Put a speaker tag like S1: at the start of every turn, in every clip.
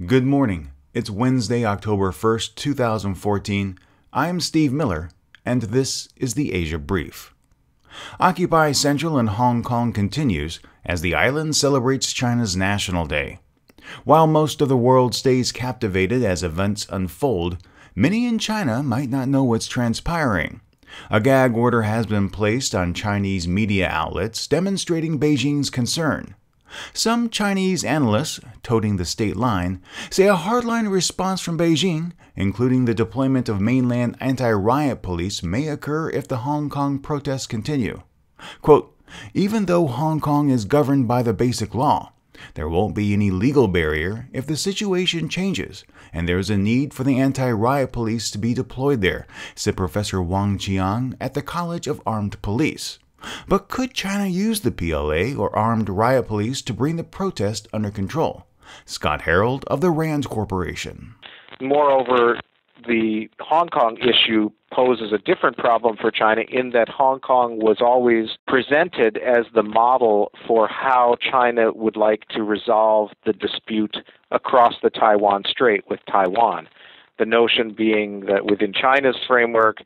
S1: Good morning. It's Wednesday, October 1st, 2014. I'm Steve Miller, and this is the Asia Brief. Occupy Central and Hong Kong continues as the island celebrates China's National Day. While most of the world stays captivated as events unfold, many in China might not know what's transpiring. A gag order has been placed on Chinese media outlets demonstrating Beijing's concern. Some Chinese analysts, toting the state line, say a hardline response from Beijing, including the deployment of mainland anti-riot police, may occur if the Hong Kong protests continue. Quote, even though Hong Kong is governed by the basic law, there won't be any legal barrier if the situation changes, and there is a need for the anti-riot police to be deployed there, said Professor Wang Qiang at the College of Armed Police. But could China use the PLA or armed riot police to bring the protest under control? Scott Herald of the RAND Corporation.
S2: Moreover, the Hong Kong issue poses a different problem for China in that Hong Kong was always presented as the model for how China would like to resolve the dispute across the Taiwan Strait with Taiwan. The notion being that within China's framework,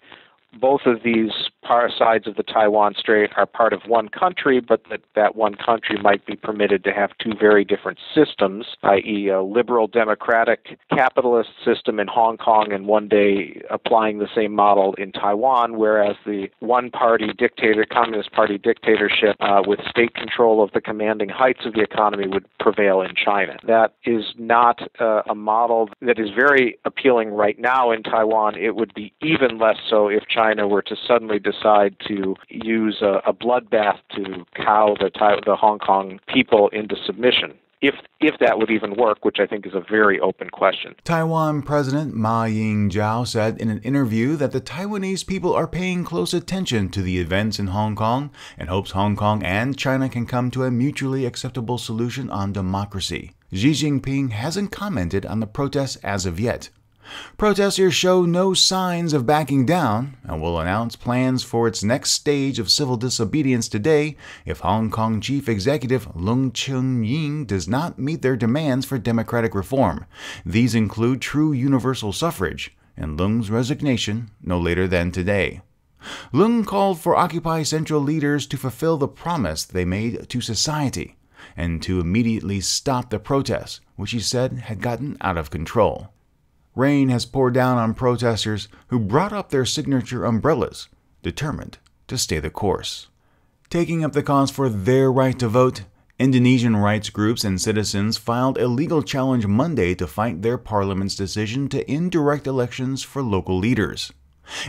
S2: both of these sides of the Taiwan Strait are part of one country, but that one country might be permitted to have two very different systems, i.e. a liberal democratic capitalist system in Hong Kong and one day applying the same model in Taiwan, whereas the one-party Communist Party dictatorship with state control of the commanding heights of the economy would prevail in China. That is not a model that is very appealing right now in Taiwan. It would be even less so if China were to suddenly decide to use a bloodbath to cow the Hong Kong people into submission. If that would even work, which I think is a very open question.
S1: Taiwan President Ma Ying-jeou said in an interview that the Taiwanese people are paying close attention to the events in Hong Kong and hopes Hong Kong and China can come to a mutually acceptable solution on democracy. Xi Jinping hasn't commented on the protests as of yet. Protesters show no signs of backing down and will announce plans for its next stage of civil disobedience today if Hong Kong Chief Executive Leung Chun-ying does not meet their demands for democratic reform. These include true universal suffrage and Leung's resignation no later than today. Leung called for Occupy Central leaders to fulfill the promise they made to society and to immediately stop the protests, which he said had gotten out of control. Rain has poured down on protesters who brought up their signature umbrellas, determined to stay the course. Taking up the cause for their right to vote, Indonesian rights groups and citizens filed a legal challenge Monday to fight their parliament's decision to end direct elections for local leaders.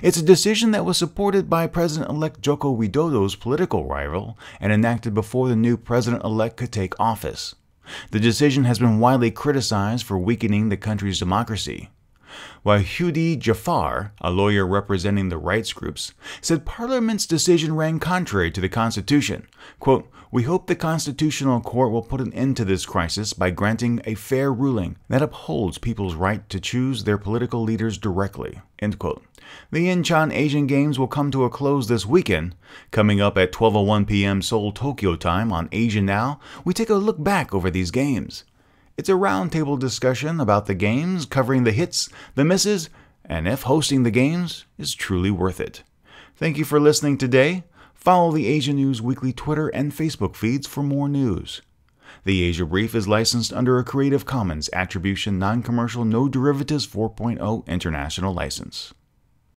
S1: It's a decision that was supported by President-elect Joko Widodo's political rival and enacted before the new president-elect could take office. The decision has been widely criticized for weakening the country's democracy. Wahyudi Jafar, a lawyer representing the rights groups, said Parliament's decision ran contrary to the Constitution. Quote, we hope the Constitutional Court will put an end to this crisis by granting a fair ruling that upholds people's right to choose their political leaders directly. End quote. The Incheon Asian Games will come to a close this weekend. Coming up at 12:01 p.m. Seoul, Tokyo time on Asia Now, we take a look back over these games. It's a roundtable discussion about the games, covering the hits, the misses, and if hosting the games is truly worth it. Thank you for listening today. Follow the Asia News Weekly Twitter and Facebook feeds for more news. The Asia Brief is licensed under a Creative Commons Attribution Non-Commercial No Derivatives 4.0 International License.